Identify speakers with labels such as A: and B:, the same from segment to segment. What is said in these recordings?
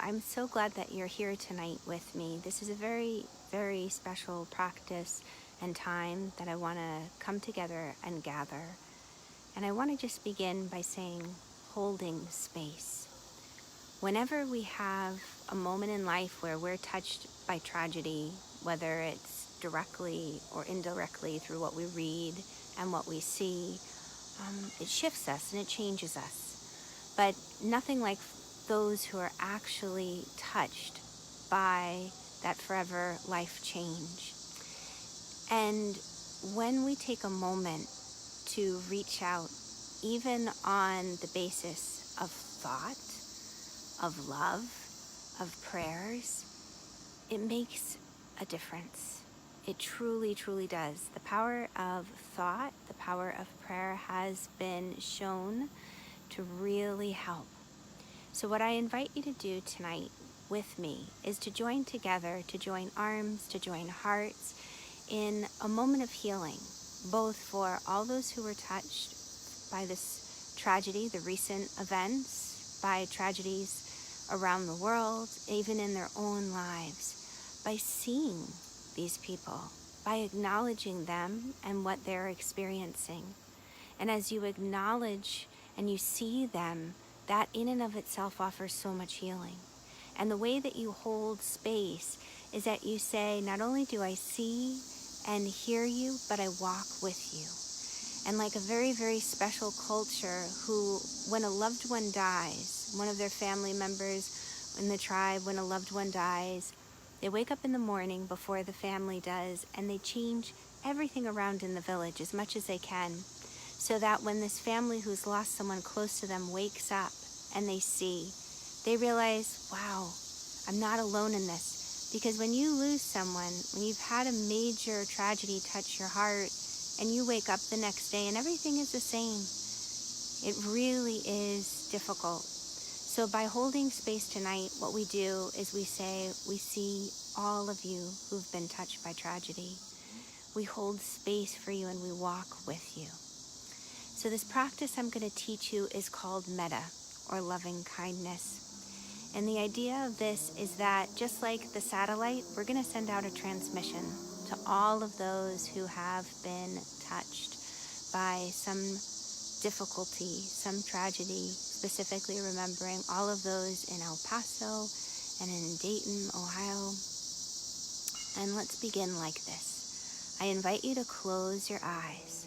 A: I'm so glad that you're here tonight with me. This is a very, very special practice and time that I want to come together and gather. And I want to just begin by saying holding space. Whenever we have a moment in life where we're touched by tragedy, whether it's directly or indirectly through what we read and what we see, it shifts us and it changes us. But nothing like those who are actually touched by that forever life change. And when we take a moment to reach out, even on the basis of thought, of love, of prayers, it makes a difference. It truly, truly does. The power of thought, the power of prayer has been shown to really help. So what I invite you to do tonight with me is to join together, to join arms, to join hearts in a moment of healing, both for all those who were touched by this tragedy, the recent events, by tragedies around the world, even in their own lives, by seeing these people, by acknowledging them and what they're experiencing. And as you acknowledge and you see them, that in and of itself offers so much healing. And the way that you hold space is that you say, not only do I see and hear you, but I walk with you. And like a very, very special culture who, when a loved one dies, one of their family members in the tribe, when a loved one dies, they wake up in the morning before the family does, and they change everything around in the village as much as they can, so that when this family who's lost someone close to them wakes up and they see, they realize, wow, I'm not alone in this. Because when you lose someone, when you've had a major tragedy touch your heart, and you wake up the next day and everything is the same, it really is difficult. So by holding space tonight, what we do is we say, we see all of you who've been touched by tragedy. We hold space for you and we walk with you. So this practice I'm going to teach you is called metta, or loving kindness. And the idea of this is that just like the satellite, we're going to send out a transmission to all of those who have been touched by some difficulty, some tragedy, specifically remembering all of those in El Paso and in Dayton, Ohio. And let's begin like this. I invite you to close your eyes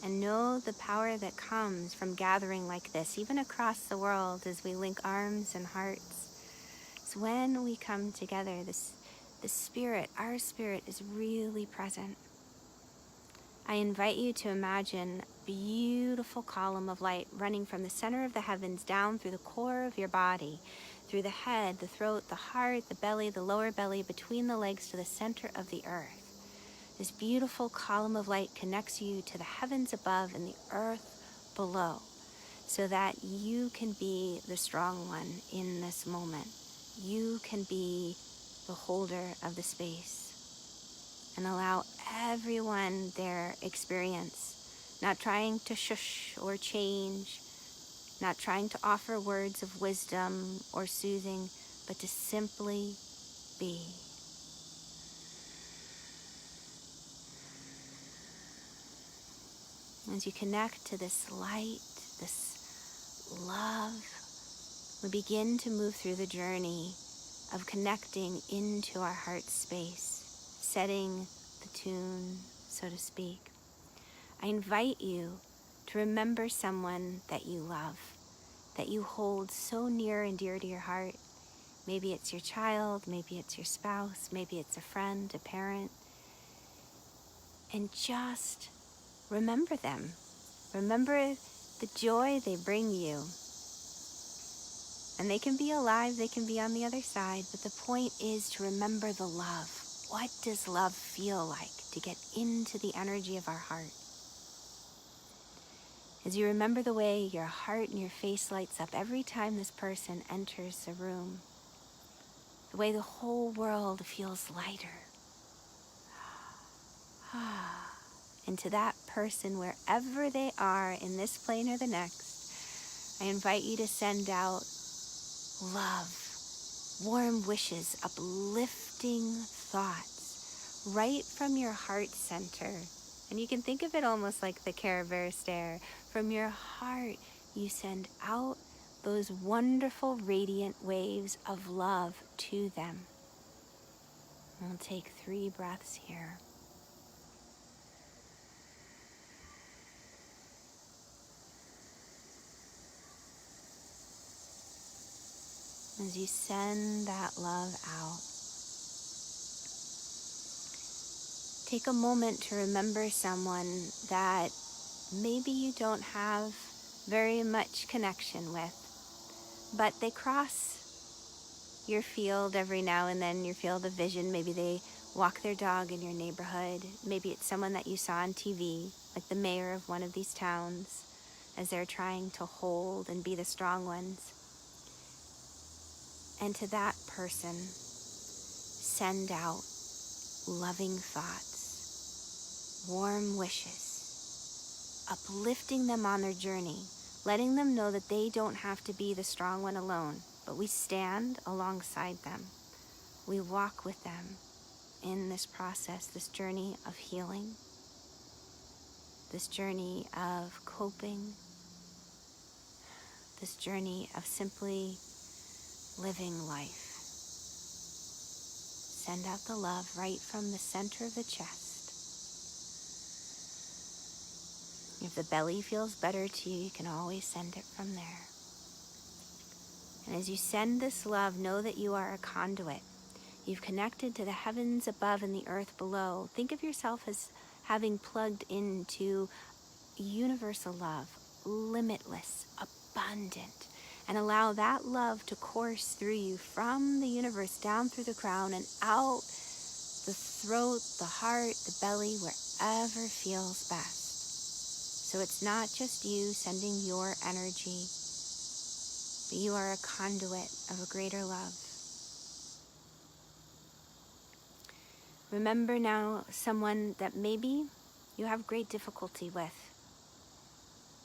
A: and know the power that comes from gathering like this, even across the world as we link arms and hearts. So when we come together, the spirit, our spirit, is really present. I invite you to imagine a beautiful column of light running from the center of the heavens down through the core of your body, through the head, the throat, the heart, the belly, the lower belly, between the legs to the center of the earth. This beautiful column of light connects you to the heavens above and the earth below, so that you can be the strong one in this moment. You can be the holder of the space and allow everyone their experience, not trying to shush or change, not trying to offer words of wisdom or soothing, but to simply be. As you connect to this light, this love, we begin to move through the journey of connecting into our heart space, setting the tune, so to speak. I invite you to remember someone that you love, that you hold so near and dear to your heart. Maybe it's your child, maybe it's your spouse, maybe it's a friend, a parent. And just remember them. Remember the joy they bring you. And they can be alive, they can be on the other side, but the point is to remember the love. What does love feel like to get into the energy of our heart? As you remember the way your heart and your face lights up every time this person enters the room, the way the whole world feels lighter. And to that person, wherever they are in this plane or the next, I invite you to send out love, warm wishes, uplifting thoughts right from your heart center. And you can think of it almost like the Care Bear stare. From your heart, you send out those wonderful radiant waves of love to them. We'll take 3 breaths here. As you send that love out, take a moment to remember someone that maybe you don't have very much connection with, but they cross your field every now and then, your field of vision. Maybe they walk their dog in your neighborhood. Maybe it's someone that you saw on TV, like the mayor of one of these towns, as they're trying to hold and be the strong ones. And to that person, send out loving thoughts, warm wishes, uplifting them on their journey, letting them know that they don't have to be the strong one alone, but we stand alongside them. We walk with them in this process, this journey of healing, this journey of coping, this journey of simply living life. Send out the love right from the center of the chest. If the belly feels better to you, you can always send it from there. And as you send this love, know that you are a conduit. You've connected to the heavens above and the earth below. Think of yourself as having plugged into universal love, limitless, abundant, and allow that love to course through you from the universe down through the crown and out the throat, the heart, the belly, wherever feels best. So it's not just you sending your energy, but you are a conduit of a greater love. Remember now someone that maybe you have great difficulty with.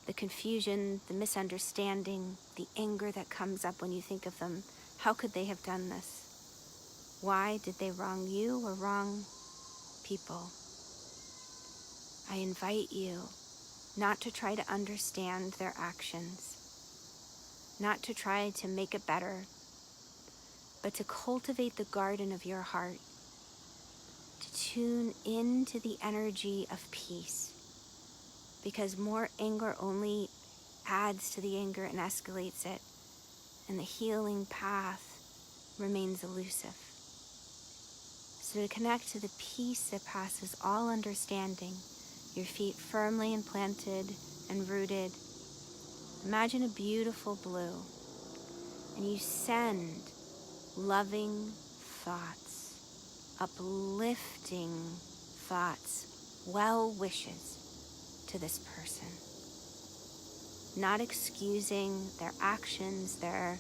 A: The confusion, the misunderstanding, the anger that comes up when you think of them. How could they have done this? Why did they wrong you or wrong people? I invite you not to try to understand their actions, not to try to make it better, but to cultivate the garden of your heart, to tune into the energy of peace. Because more anger only adds to the anger and escalates it, and the healing path remains elusive. So to connect to the peace that passes all understanding, your feet firmly implanted and rooted, imagine a beautiful blue, and you send loving thoughts, uplifting thoughts, well wishes to this person, not excusing their actions, their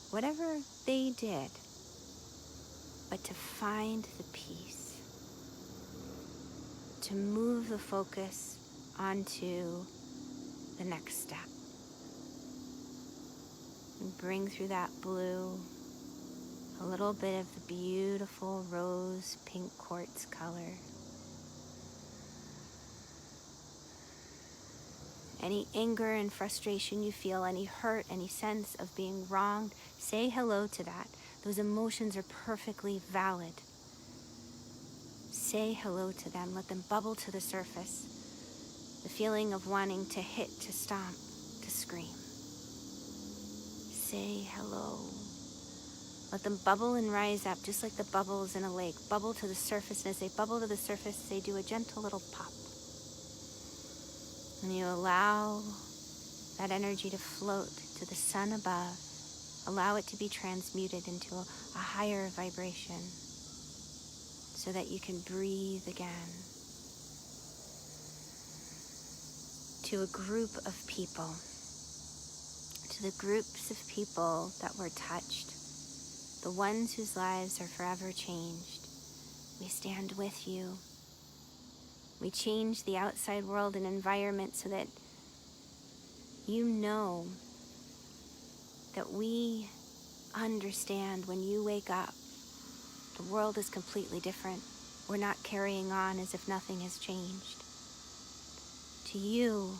A: whatever they did, but to find the peace, to move the focus onto the next step, and bring through that blue a little bit of the beautiful rose pink quartz color. Any anger and frustration you feel, any hurt, any sense of being wronged, say hello to that. Those emotions are perfectly valid. Say hello to them. Let them bubble to the surface. The feeling of wanting to hit, to stomp, to scream. Say hello. Let them bubble and rise up, just like the bubbles in a lake. Bubble to the surface, and as they bubble to the surface, they do a gentle little pop. And you allow that energy to float to the sun above. Allow it to be transmuted into a higher vibration so that you can breathe again. To a group of people, to the groups of people that were touched, the ones whose lives are forever changed, we stand with you. We change the outside world and environment so that you know that we understand when you wake up, the world is completely different. We're not carrying on as if nothing has changed. To you,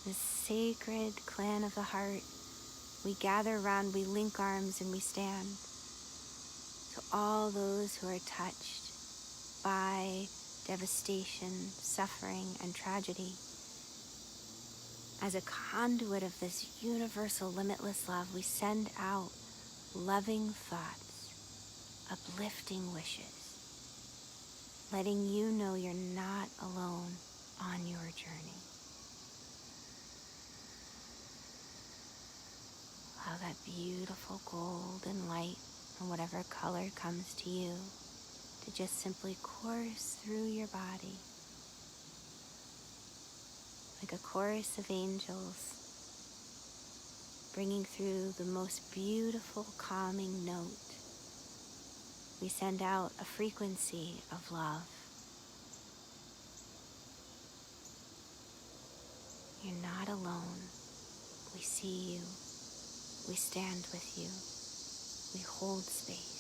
A: the sacred clan of the heart, we gather around, we link arms, and we stand. To all those who are touched by devastation, suffering, and tragedy, as a conduit of this universal, limitless love, we send out loving thoughts, uplifting wishes, letting you know you're not alone on your journey. Allow that beautiful golden light, from whatever color comes to you, to just simply course through your body like a chorus of angels, bringing through the most beautiful calming note. We send out a frequency of love. You're not alone. We see you. We stand with you. We hold space.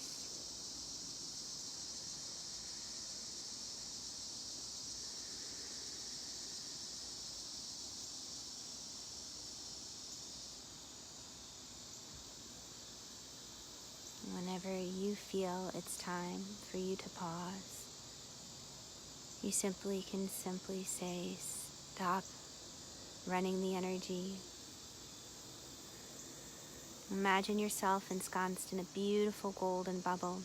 A: Whenever you feel it's time for you to pause, you can simply say, stop running the energy. Imagine yourself ensconced in a beautiful golden bubble,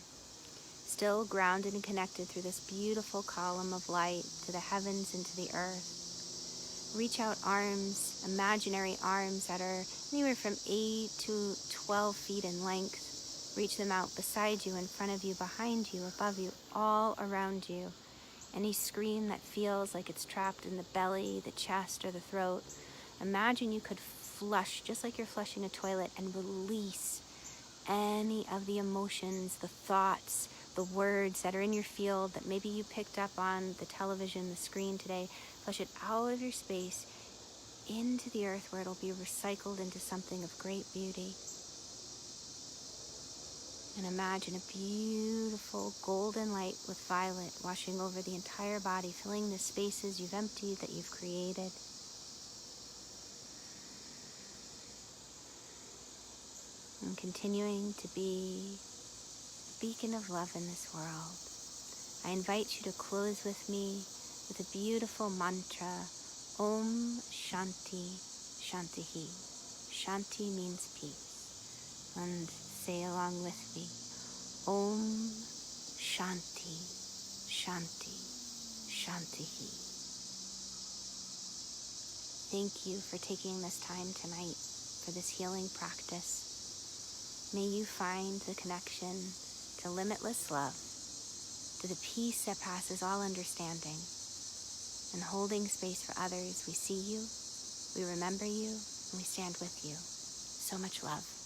A: still grounded and connected through this beautiful column of light to the heavens and to the earth. Reach out arms, imaginary arms that are anywhere from 8 to 12 feet in length. Reach them out beside you, in front of you, behind you, above you, all around you. Any scream that feels like it's trapped in the belly, the chest, or the throat, imagine you could flush, just like you're flushing a toilet, and release any of the emotions, the thoughts, the words that are in your field that maybe you picked up on the television, the screen today. Flush it out of your space into the earth, where it'll be recycled into something of great beauty. And imagine a beautiful golden light with violet washing over the entire body, filling the spaces you've emptied, that you've created. And continuing to be a beacon of love in this world. I invite you to close with me with a beautiful mantra, Om Shanti Shantihi. Shanti means peace. And say along with me, Om Shanti Shanti Shantihi. Thank you for taking this time tonight for this healing practice. May you find the connection to limitless love, to the peace that passes all understanding, and holding space for others. We see you, we remember you, and we stand with you. So much love.